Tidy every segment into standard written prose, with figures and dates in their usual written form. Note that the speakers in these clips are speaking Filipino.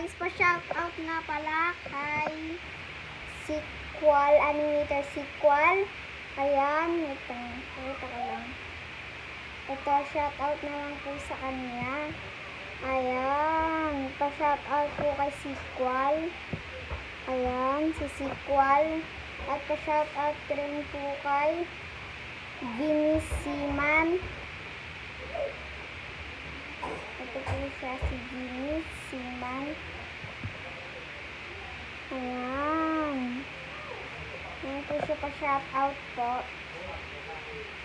guys, pa-shoutout nga pala kay Sequal, Animator Sequal. Ayan, ito ko lang. Ito, shoutout naman po sa kanya. Ayan, pa-shoutout po kay Sequal. Ayan, si Sequal. At pa-shoutout rin po kay Viniciman. Ito po siya, si Viniciman. Ayan. Ayan po siya pa-shoutout po.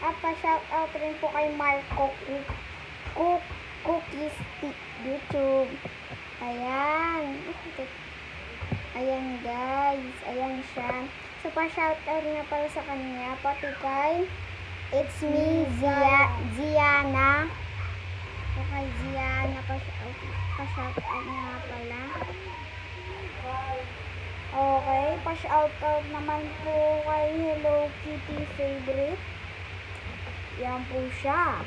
At pa-shoutout rin po kay Marco Cookies YouTube. Ayan. Ayan guys. Ayan siya. So pa-shoutout nga pala sa kanya. Pati kay It's Me Ziana. Okay, Ziana. Pa-shoutout nga pala. Okay, pa-shoutout naman po kay Hello Kitty Favorite. Yan po siya.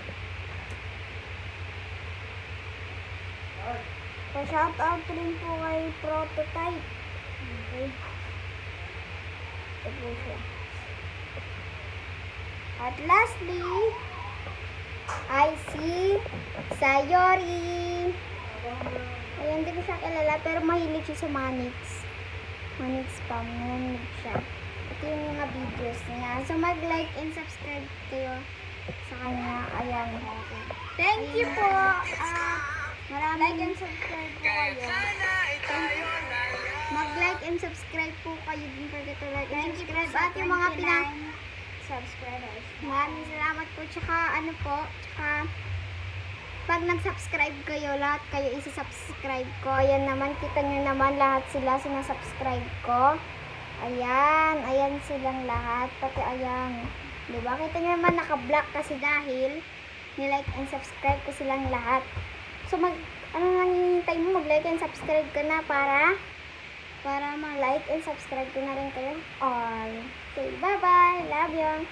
Pa-shoutout rin po kay Prototype. Okay. Ito po siya. At lastly, I see Sayori. Ayan, hindi ko siya kilala, pero mahilig siya sa Manix. Manix spam, mahilig siya. Ito yung mga videos niya. So, mag-like and subscribe kayo sa kanya. Ayan. Thank you po. Maraming like and subscribe po kayo. Mag-like and subscribe po kayo. Don't forget to like and subscribe. At yung mga subscribers. Maraming salamat po. Tsaka ano po, tsaka pag nag-subscribe kayo, lahat kayo isa-subscribe ko. Ayan naman, kita nyo naman lahat sila sinasubscribe ko. Ayan, ayan silang lahat. Pati ayan. Diba? Kita nyo naman naka-block kasi dahil ni-like and subscribe ko silang lahat. So ano nang hinihintay mo? Mag-like and subscribe ka na para ma-like and subscribe ko na rin kayo all. Okay, bye-bye. Love you.